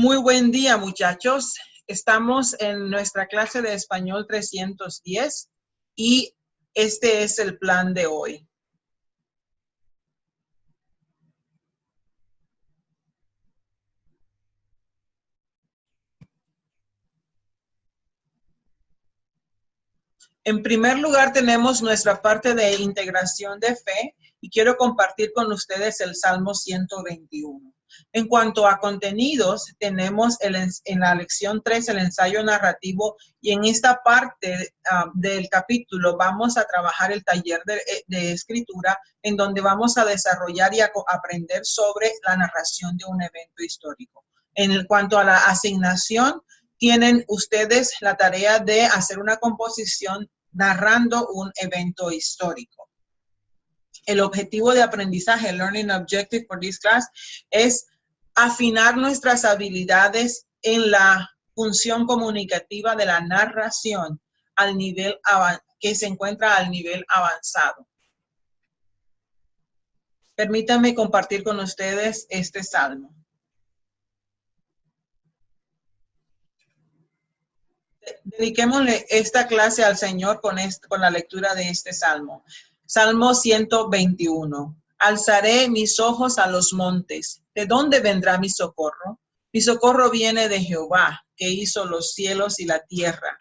Muy buen día, muchachos. Estamos en nuestra clase de español 310 y este es el plan de hoy. En primer lugar, tenemos nuestra parte de integración de fe y quiero compartir con ustedes el Salmo 121. En cuanto a contenidos, tenemos en la lección 3 el ensayo narrativo y en esta parte del capítulo vamos a trabajar el taller de escritura en donde vamos a desarrollar y a aprender sobre la narración de un evento histórico. En cuanto a la asignación, tienen ustedes la tarea de hacer una composición narrando un evento histórico. El objetivo de aprendizaje, Learning Objective for this class, es afinar nuestras habilidades en la función comunicativa de la narración al nivel que se encuentra al nivel avanzado. Permítanme compartir con ustedes este salmo. Dediquémosle esta clase al Señor con la lectura de este salmo. Salmo 121. Alzaré mis ojos a los montes. ¿De dónde vendrá mi socorro? Mi socorro viene de Jehová, que hizo los cielos y la tierra.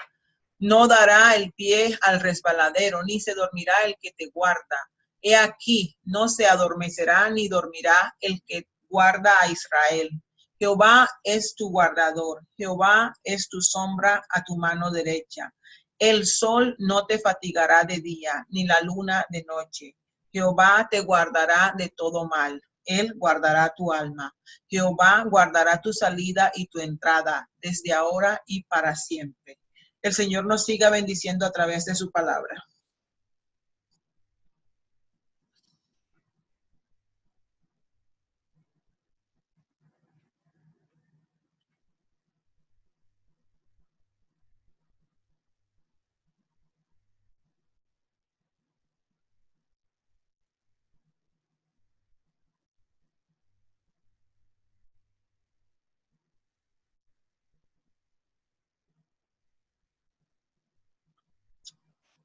No dará el pie al resbaladero, ni se dormirá el que te guarda. He aquí, no se adormecerá ni dormirá el que guarda a Israel. Jehová es tu guardador, Jehová es tu sombra a tu mano derecha. El sol no te fatigará de día, ni la luna de noche. Jehová te guardará de todo mal. Él guardará tu alma. Jehová guardará tu salida y tu entrada, desde ahora y para siempre. El Señor nos siga bendiciendo a través de su palabra.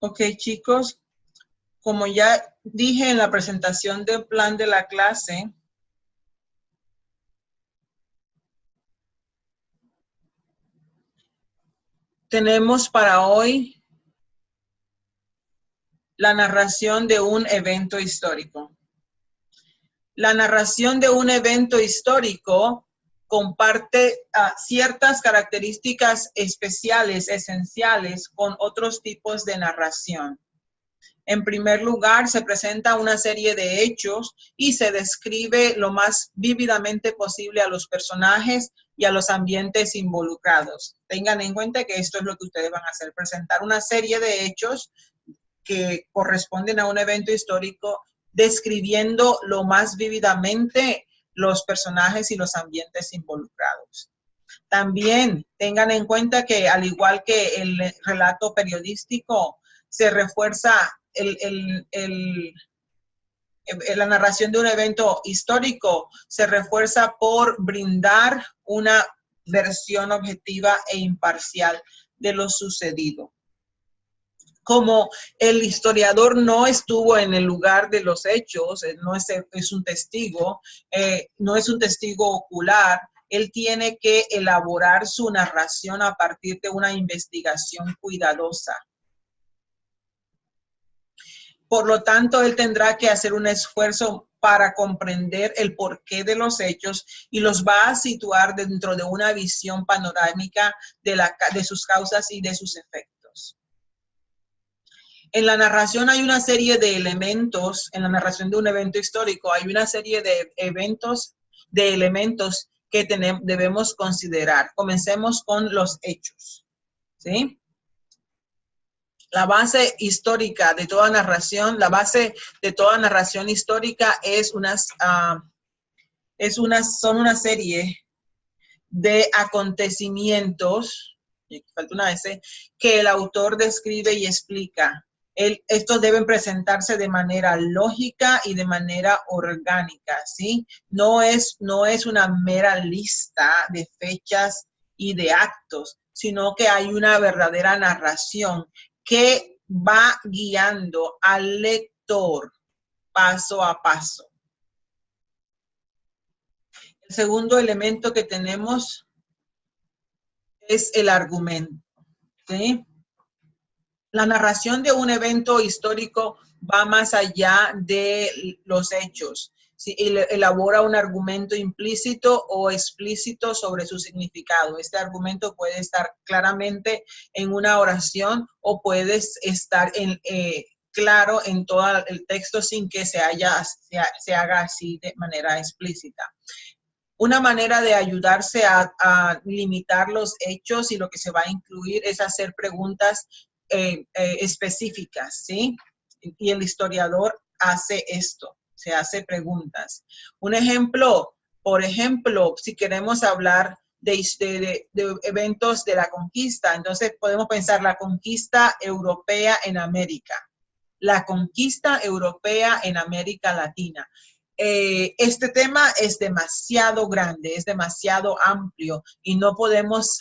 Ok, chicos, como ya dije en la presentación del plan de la clase, tenemos para hoy la narración de un evento histórico. La narración de un evento histórico comparte ciertas características especiales, esenciales, con otros tipos de narración. En primer lugar, se presenta una serie de hechos y se describe lo más vívidamente posible a los personajes y a los ambientes involucrados. Tengan en cuenta que esto es lo que ustedes van a hacer, presentar una serie de hechos que corresponden a un evento histórico, describiendo lo más vívidamente los personajes y los ambientes involucrados. También tengan en cuenta que, al igual que el relato periodístico, se refuerza la narración de un evento histórico, se refuerza por brindar una versión objetiva e imparcial de lo sucedido. Como el historiador no estuvo en el lugar de los hechos, no es un testigo, no es un testigo ocular, él tiene que elaborar su narración a partir de una investigación cuidadosa. Por lo tanto, él tendrá que hacer un esfuerzo para comprender el porqué de los hechos y los va a situar dentro de una visión panorámica de sus causas y de sus efectos. En la narración hay una serie de elementos, en la narración de un evento histórico, hay una serie de elementos que debemos considerar. Comencemos con los hechos, ¿sí? La base histórica de toda narración, la base de toda narración histórica son una serie de acontecimientos, falta una S, que el autor describe y explica. Estos deben presentarse de manera lógica y de manera orgánica, ¿sí? No es una mera lista de fechas y de actos, sino que hay una verdadera narración que va guiando al lector paso a paso. El segundo elemento que tenemos es el argumento, ¿sí? La narración de un evento histórico va más allá de los hechos. ¿Sí? Elabora un argumento implícito o explícito sobre su significado. Este argumento puede estar claramente en una oración o puede estar claro en todo el texto sin que se haga así de manera explícita. Una manera de ayudarse a limitar los hechos y lo que se va a incluir es hacer preguntas específicas, ¿sí? Y el historiador hace esto, se hace preguntas. Un ejemplo, por ejemplo, si queremos hablar de eventos de la conquista, entonces podemos pensar la conquista europea en América, la conquista europea en América Latina. Este tema es demasiado grande, es demasiado amplio y no podemos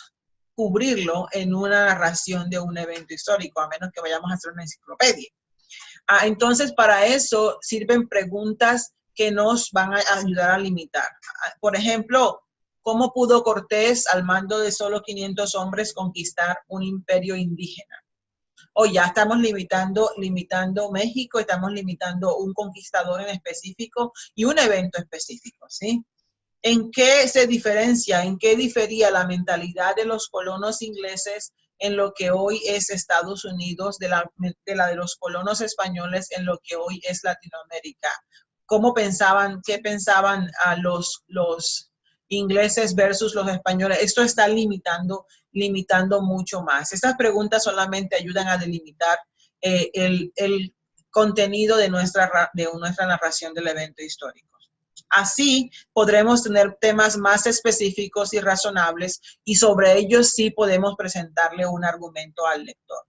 cubrirlo en una narración de un evento histórico, a menos que vayamos a hacer una enciclopedia. Entonces, para eso sirven preguntas que nos van a ayudar a limitar. Por ejemplo, ¿cómo pudo Cortés, al mando de solo 500 hombres, conquistar un imperio indígena? O ya estamos limitando México, estamos limitando un conquistador en específico y un evento específico, ¿sí? ¿En qué se diferencia? ¿En qué difería la mentalidad de los colonos ingleses en lo que hoy es Estados Unidos de la de los colonos españoles en lo que hoy es Latinoamérica? ¿Cómo pensaban, qué pensaban los ingleses versus los españoles? Esto está limitando mucho más. Estas preguntas solamente ayudan a delimitar el contenido de nuestra narración del evento histórico. Así podremos tener temas más específicos y razonables y sobre ellos sí podemos presentarle un argumento al lector.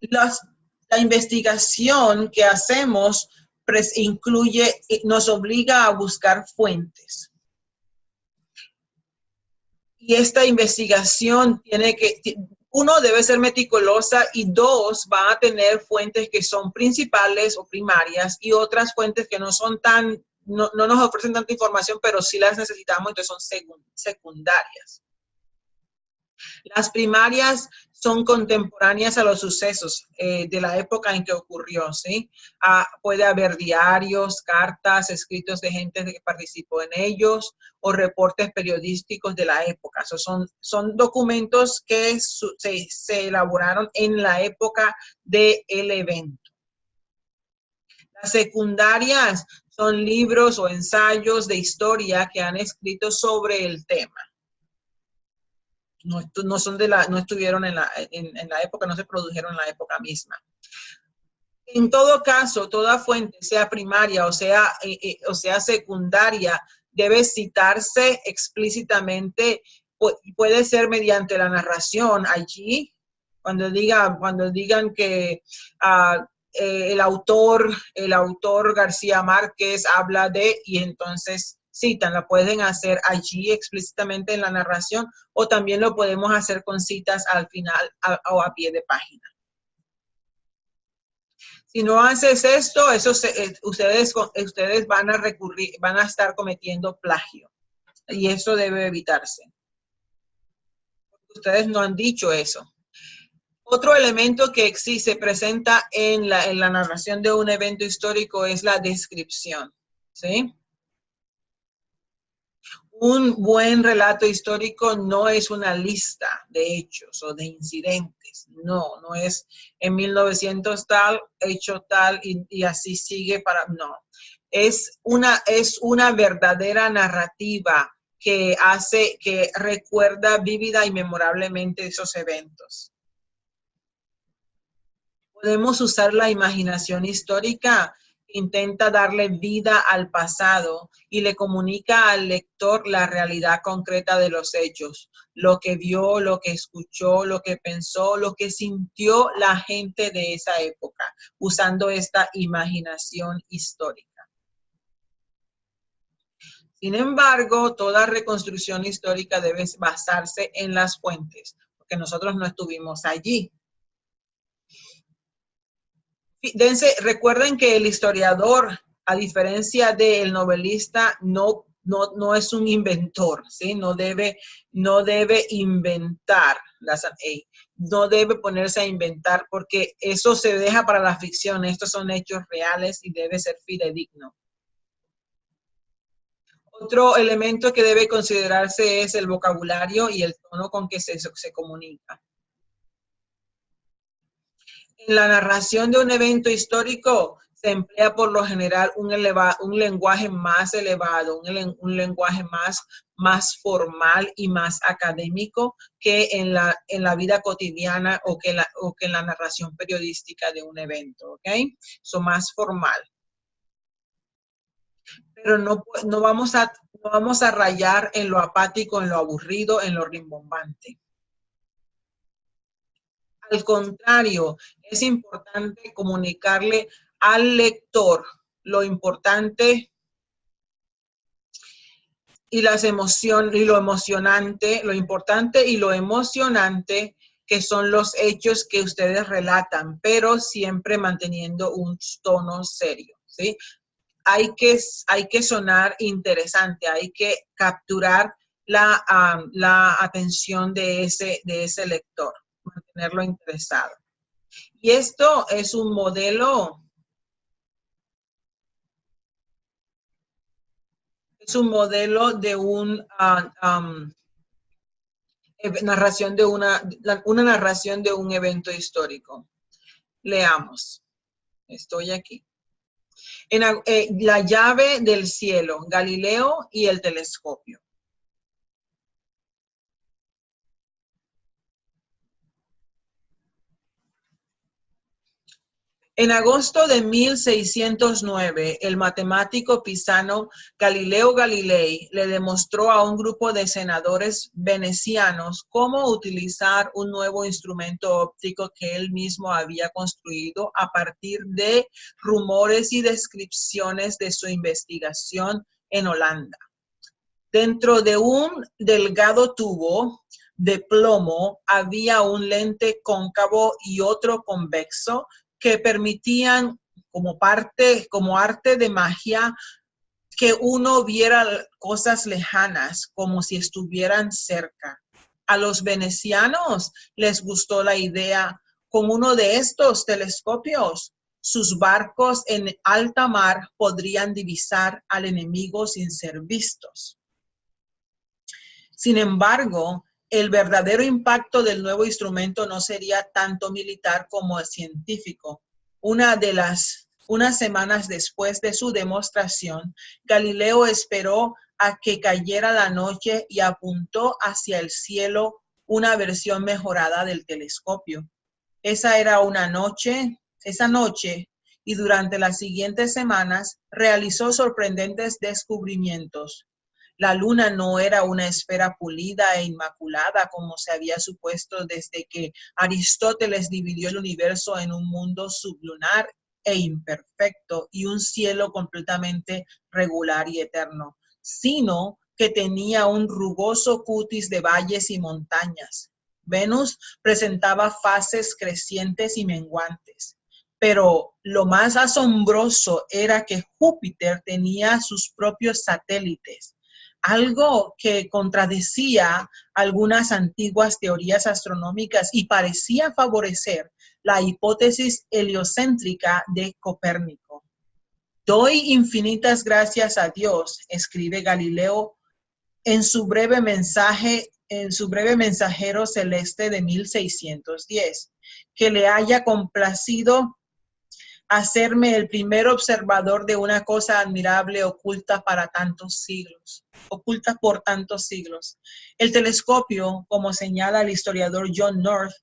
La investigación que hacemos nos obliga a buscar fuentes. Y esta investigación uno, debe ser meticulosa y dos, va a tener fuentes que son principales o primarias y otras fuentes que no son no nos ofrecen tanta información, pero sí las necesitamos, entonces son secundarias. Las primarias son contemporáneas a los sucesos de la época en que ocurrió, ¿sí? Puede haber diarios, cartas, escritos de gente que participó en ellos o reportes periodísticos de la época. Son documentos que se elaboraron en la época del evento. Las secundarias son libros o ensayos de historia que han escrito sobre el tema. No estuvieron en la época, no se produjeron en la época misma. En todo caso, toda fuente, sea primaria o sea secundaria, debe citarse explícitamente, puede ser mediante la narración allí, cuando digan que el autor García Márquez habla de, y entonces citan, la pueden hacer allí explícitamente en la narración o también lo podemos hacer con citas al final o a pie de página. Si no haces esto, ustedes van a estar cometiendo plagio y eso debe evitarse. Ustedes no han dicho eso. Otro elemento que se presenta en la narración de un evento histórico es la descripción, ¿sí? Un buen relato histórico no es una lista de hechos o de incidentes. No es en 1900 tal, hecho tal y así sigue no. Es una verdadera narrativa que recuerda vívida y memorablemente esos eventos. Podemos usar la imaginación histórica intenta darle vida al pasado y le comunica al lector la realidad concreta de los hechos, lo que vio, lo que escuchó, lo que pensó, lo que sintió la gente de esa época, usando esta imaginación histórica. Sin embargo, toda reconstrucción histórica debe basarse en las fuentes, porque nosotros no estuvimos allí. Recuerden que el historiador, a diferencia del novelista, no es un inventor, ¿sí? No debe inventar, no debe ponerse a inventar, porque eso se deja para la ficción. Estos son hechos reales y debe ser fidedigno. Otro elemento que debe considerarse es el vocabulario y el tono con que se comunica. En la narración de un evento histórico se emplea por lo general un lenguaje más elevado, un lenguaje más formal y más académico que en la vida cotidiana o que en la narración periodística de un evento, ¿ok? Eso más formal. Pero no vamos a rayar en lo apático, en lo aburrido, en lo rimbombante. Al contrario, es importante comunicarle al lector lo importante y las emociones y lo emocionante, lo importante y lo emocionante que son los hechos que ustedes relatan, pero siempre manteniendo un tono serio, ¿sí? Hay que sonar interesante, hay que capturar la atención de ese lector, mantenerlo interesado. Y esto es un modelo de narración de una narración de un evento histórico. Leamos. Estoy aquí. La llave del cielo, Galileo y el telescopio. En agosto de 1609, el matemático pisano Galileo Galilei le demostró a un grupo de senadores venecianos cómo utilizar un nuevo instrumento óptico que él mismo había construido a partir de rumores y descripciones de su investigación en Holanda. Dentro de un delgado tubo de plomo había un lente cóncavo y otro convexo que permitían como arte de magia que uno viera cosas lejanas como si estuvieran cerca. A los venecianos les gustó la idea. Con uno de estos telescopios, sus barcos en alta mar podrían divisar al enemigo sin ser vistos. Sin embargo, el verdadero impacto del nuevo instrumento no sería tanto militar como científico. Unas semanas después de su demostración, Galileo esperó a que cayera la noche y apuntó hacia el cielo una versión mejorada del telescopio. Esa noche y durante las siguientes semanas realizó sorprendentes descubrimientos. La luna no era una esfera pulida e inmaculada como se había supuesto desde que Aristóteles dividió el universo en un mundo sublunar e imperfecto y un cielo completamente regular y eterno, sino que tenía un rugoso cutis de valles y montañas. Venus presentaba fases crecientes y menguantes. Pero lo más asombroso era que Júpiter tenía sus propios satélites, algo que contradecía algunas antiguas teorías astronómicas y parecía favorecer la hipótesis heliocéntrica de Copérnico. Doy infinitas gracias a Dios, escribe Galileo en su breve mensajero celeste de 1610, que le haya complacido hacerme el primer observador de una cosa admirable oculta por tantos siglos. El telescopio, como señala el historiador John North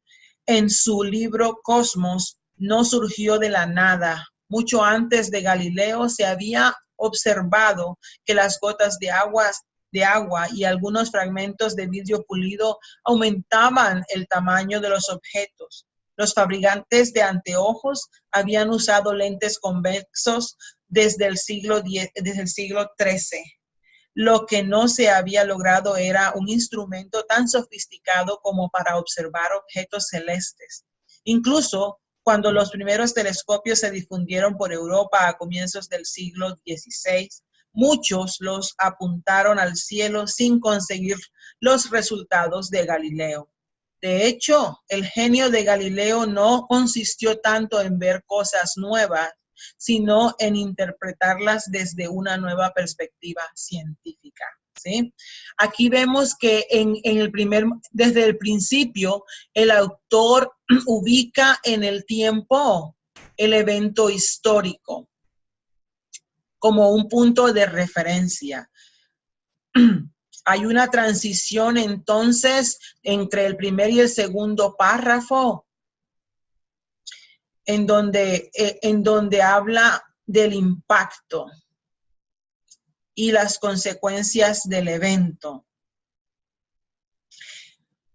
en su libro Cosmos, no surgió de la nada. Mucho antes de Galileo se había observado que las gotas de agua y algunos fragmentos de vidrio pulido aumentaban el tamaño de los objetos. Los fabricantes de anteojos habían usado lentes convexos desde el siglo XIII. Lo que no se había logrado era un instrumento tan sofisticado como para observar objetos celestes. Incluso cuando los primeros telescopios se difundieron por Europa a comienzos del siglo XVI, muchos los apuntaron al cielo sin conseguir los resultados de Galileo. De hecho, el genio de Galileo no consistió tanto en ver cosas nuevas, sino en interpretarlas desde una nueva perspectiva científica. ¿Sí? Aquí vemos que desde el principio, el autor ubica en el tiempo el evento histórico como un punto de referencia. Hay una transición entonces entre el primer y el segundo párrafo en donde habla del impacto y las consecuencias del evento.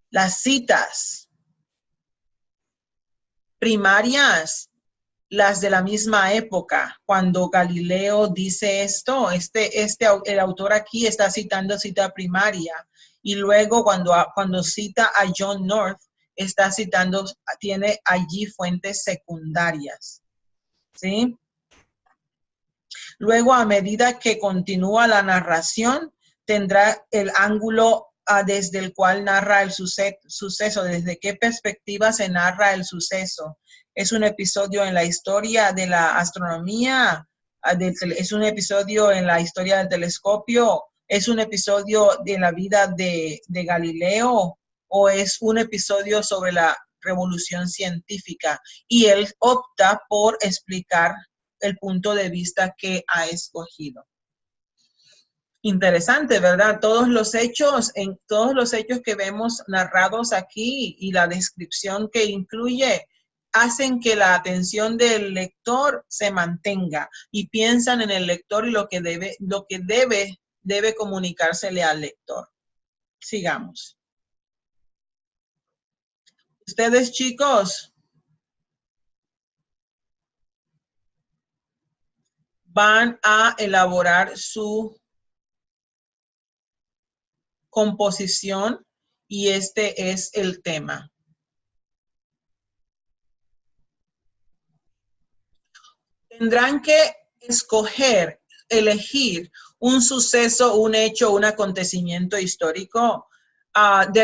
Las citas primarias, las de la misma época, cuando Galileo dice esto, el autor aquí está citando cita primaria, y luego cuando cita a John North, está citando, tiene allí fuentes secundarias, ¿sí? Luego, a medida que continúa la narración, tendrá el ángulo desde el cual narra el suceso, desde qué perspectiva se narra el suceso. Es un episodio en la historia de la astronomía, es un episodio en la historia del telescopio, es un episodio de la vida de Galileo, o es un episodio sobre la revolución científica. Y él opta por explicar el punto de vista que ha escogido. Interesante, ¿verdad? Todos los hechos que vemos narrados aquí y la descripción que incluye hacen que la atención del lector se mantenga y piensan en el lector y lo que debe comunicársele al lector. Sigamos. Ustedes, chicos, van a elaborar su composición y este es el tema. Tendrán que elegir un suceso, un hecho, un acontecimiento histórico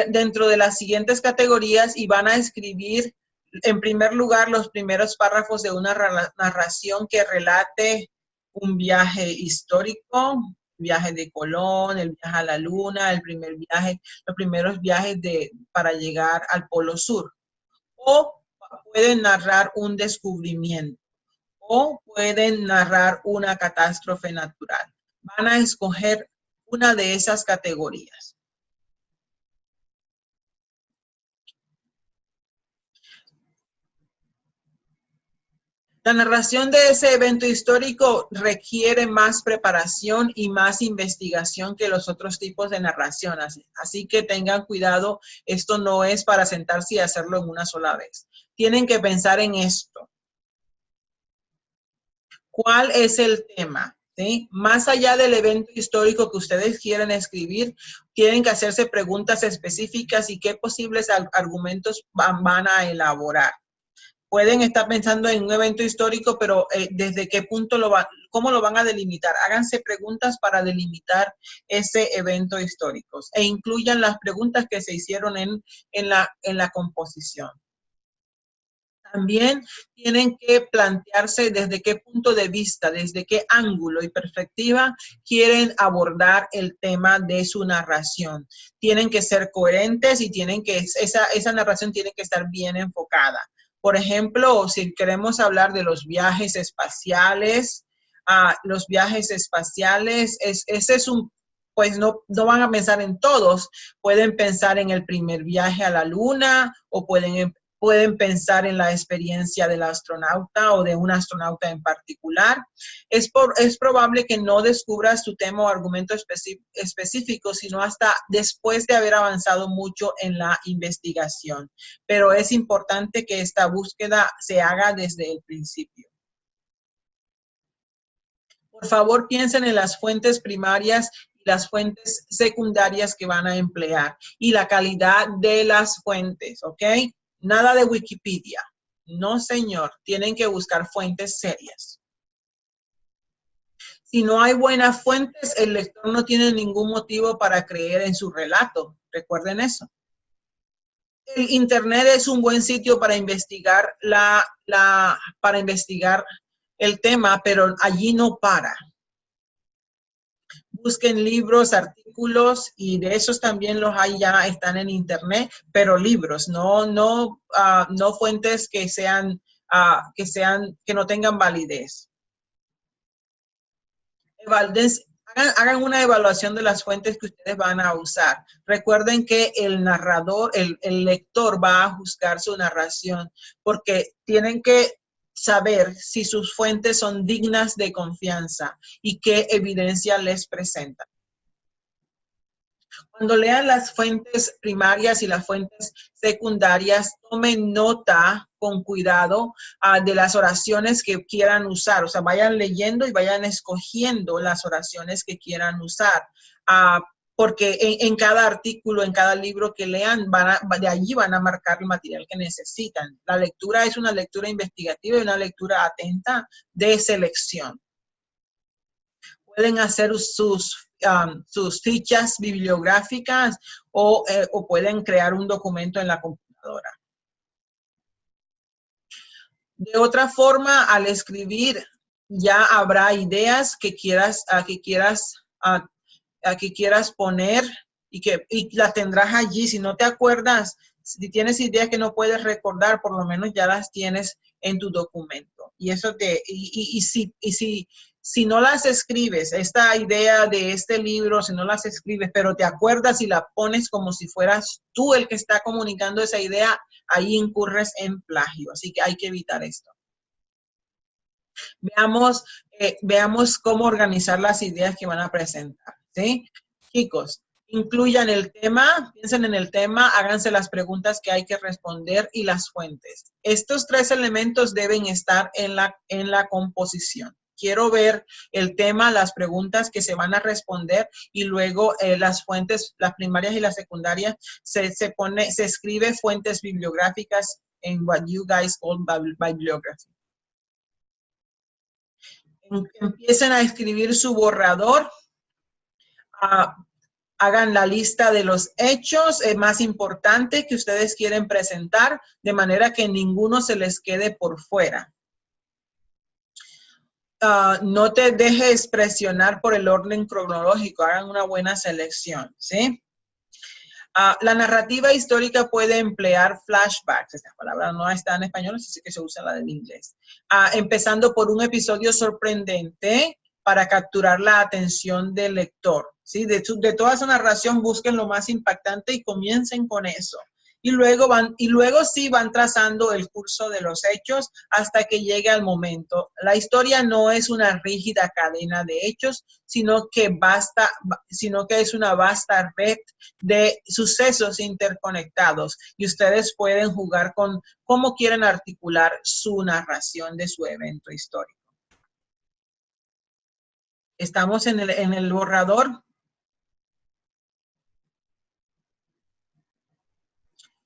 dentro de las siguientes categorías y van a escribir en primer lugar los primeros párrafos de una narración que relate un viaje histórico, viaje de Colón, el viaje a la Luna, los primeros viajes para llegar al Polo Sur. O pueden narrar un descubrimiento, o pueden narrar una catástrofe natural. Van a escoger una de esas categorías. La narración de ese evento histórico requiere más preparación y más investigación que los otros tipos de narración. Así que tengan cuidado, esto no es para sentarse y hacerlo en una sola vez. Tienen que pensar en esto. ¿Cuál es el tema? ¿Sí? Más allá del evento histórico que ustedes quieren escribir, tienen que hacerse preguntas específicas y qué posibles argumentos van a elaborar. Pueden estar pensando en un evento histórico, pero ¿desde qué punto cómo lo van a delimitar? Háganse preguntas para delimitar ese evento histórico e incluyan las preguntas que se hicieron en la composición. También tienen que plantearse desde qué punto de vista, desde qué ángulo y perspectiva quieren abordar el tema de su narración. Tienen que ser coherentes y esa narración tiene que estar bien enfocada. Por ejemplo, si queremos hablar de los viajes espaciales, pues no van a pensar en todos. Pueden pensar en el primer viaje a la Luna o pueden Pueden pensar en la experiencia del astronauta o de un astronauta en particular. Es probable que no descubras tu tema o argumento específico, sino hasta después de haber avanzado mucho en la investigación. Pero es importante que esta búsqueda se haga desde el principio. Por favor, piensen en las fuentes primarias y las fuentes secundarias que van a emplear y la calidad de las fuentes, ¿ok? Nada de Wikipedia. No, señor. Tienen que buscar fuentes serias. Si no hay buenas fuentes, el lector no tiene ningún motivo para creer en su relato. Recuerden eso. El Internet es un buen sitio para investigar para investigar el tema, pero allí no para. Busquen libros, artículos, y de esos también los hay, ya están en Internet, pero libros, no fuentes que no tengan validez. Hagan una evaluación de las fuentes que ustedes van a usar. Recuerden que el narrador, el lector va a juzgar su narración, porque tienen que saber si sus fuentes son dignas de confianza y qué evidencia les presentan. Cuando lean las fuentes primarias y las fuentes secundarias, tomen nota con cuidado de las oraciones que quieran usar. O sea, vayan leyendo y vayan escogiendo las oraciones que quieran usar. Porque en cada artículo, en cada libro que lean, de allí van a marcar el material que necesitan. La lectura es una lectura investigativa y una lectura atenta de selección. Pueden hacer sus fichas bibliográficas o pueden crear un documento en la computadora. De otra forma, al escribir, ya habrá ideas que quieras poner y las tendrás allí. Si no te acuerdas, si tienes ideas que no puedes recordar, por lo menos ya las tienes en tu documento. Y eso si no las escribes, esta idea de este libro, si no las escribes, pero te acuerdas y la pones como si fueras tú el que está comunicando esa idea, ahí incurres en plagio. Así que hay que evitar esto. Veamos cómo organizar las ideas que van a presentar, ¿sí? Chicos, incluyan el tema, piensen en el tema, háganse las preguntas que hay que responder y las fuentes. Estos 3 elementos deben estar en la composición. Quiero ver el tema, las preguntas que se van a responder y luego las fuentes, las primarias y las secundarias, se escribe fuentes bibliográficas en what you guys call bibliography. Empiecen a escribir su borrador. Hagan la lista de los hechos más importantes que ustedes quieren presentar, de manera que ninguno se les quede por fuera. No te dejes presionar por el orden cronológico, hagan una buena selección, ¿sí? La narrativa histórica puede emplear flashbacks. Esta palabra no está en español, así que se usa la del inglés. Empezando por un episodio sorprendente para capturar la atención del lector, ¿sí? De toda esa narración, busquen lo más impactante y comiencen con eso. Y luego sí van trazando el curso de los hechos hasta que llegue al momento. La historia no es una rígida cadena de hechos, sino que es una vasta red de sucesos interconectados. Y ustedes pueden jugar con cómo quieren articular su narración de su evento histórico. ¿Estamos en el borrador?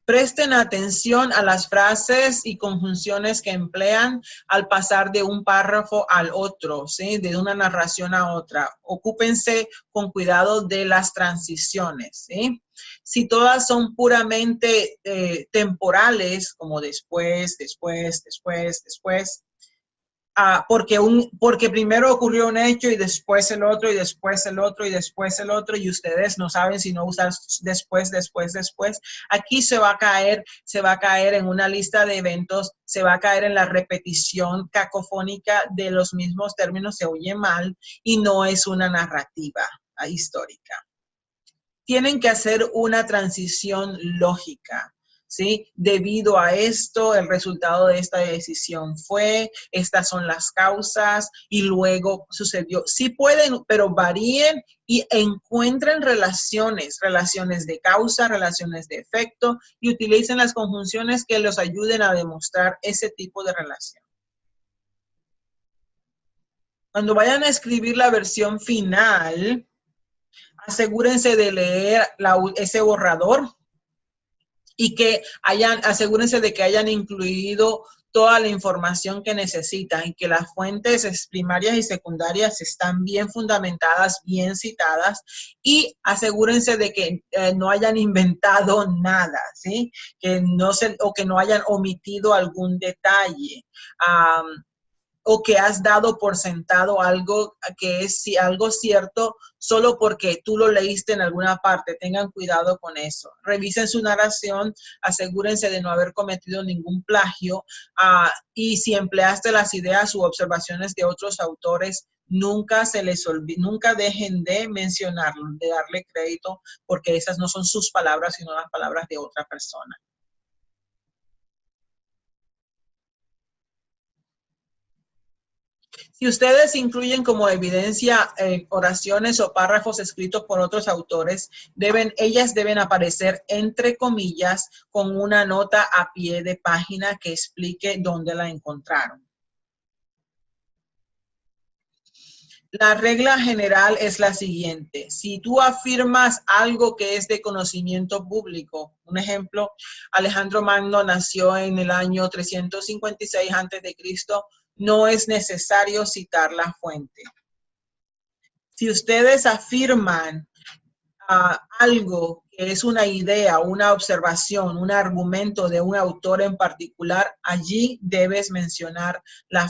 Presten atención a las frases y conjunciones que emplean al pasar de un párrafo al otro, ¿sí? De una narración a otra. Ocúpense con cuidado de las transiciones, ¿sí? Si todas son puramente temporales, como después, porque primero ocurrió un hecho y después el otro y después el otro y después el otro y ustedes no saben si no usar después. Aquí se va a caer en una lista de eventos, se va a caer en la repetición cacofónica de los mismos términos, se oye mal y no es una narrativa histórica. Tienen que hacer una transición lógica. ¿sí? Debido a esto, el resultado de esta decisión fue, estas son las causas y luego sucedió. Sí pueden, pero varíen y encuentren relaciones de causa, relaciones de efecto y utilicen las conjunciones que los ayuden a demostrar ese tipo de relación. Cuando vayan a escribir la versión final, asegúrense de leer ese borrador y que asegúrense de que hayan incluido toda la información que necesitan y que las fuentes primarias y secundarias están bien fundamentadas, bien citadas, y asegúrense de que no hayan inventado nada, ¿sí? O que no hayan omitido algún detalle. O que has dado por sentado algo que es algo cierto solo porque tú lo leíste en alguna parte. Tengan cuidado con eso. Revisen su narración, asegúrense de no haber cometido ningún plagio y si empleaste las ideas u observaciones de otros autores, nunca se les olvide, nunca dejen de mencionarlo, de darle crédito, porque esas no son sus palabras, sino las palabras de otra persona. Si ustedes incluyen como evidencia oraciones o párrafos escritos por otros autores, ellas deben aparecer entre comillas con una nota a pie de página que explique dónde la encontraron. La regla general es la siguiente. Si tú afirmas algo que es de conocimiento público, un ejemplo, Alejandro Magno nació en el año 356 a.C., no es necesario citar la fuente. Si ustedes afirman algo que es una idea, una observación, un argumento de un autor en particular, allí debes mencionar la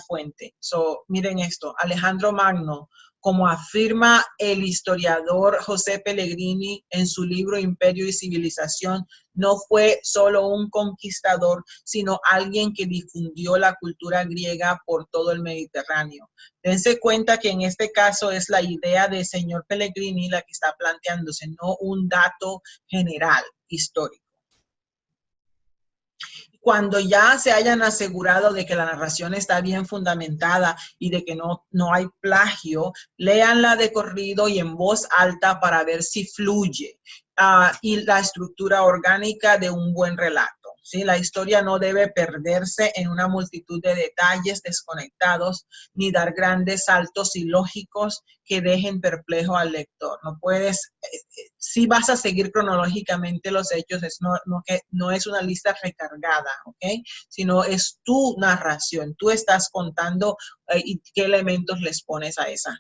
fuente. Miren esto, Alejandro Magno, como afirma el historiador José Pellegrini en su libro Imperio y Civilización, no fue solo un conquistador, sino alguien que difundió la cultura griega por todo el Mediterráneo. Dense cuenta que en este caso es la idea del señor Pellegrini la que está planteándose, no un dato general histórico. Cuando ya se hayan asegurado de que la narración está bien fundamentada y de que no hay plagio, léanla de corrido y en voz alta para ver si fluye y la estructura orgánica de un buen relato. ¿Sí? La historia no debe perderse en una multitud de detalles desconectados ni dar grandes saltos ilógicos que dejen perplejo al lector. No puedes, si vas a seguir cronológicamente los hechos, no es una lista recargada, ¿ok? Sino es tu narración. Tú estás contando y qué elementos les pones a esa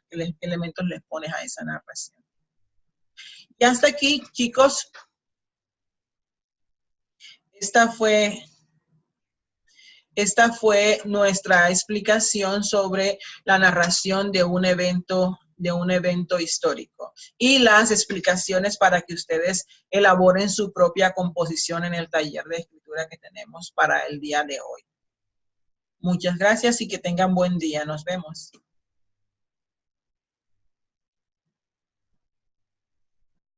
narración. Y hasta aquí, chicos. Esta fue nuestra explicación sobre la narración de un evento histórico y las explicaciones para que ustedes elaboren su propia composición en el taller de escritura que tenemos para el día de hoy. Muchas gracias y que tengan buen día. Nos vemos.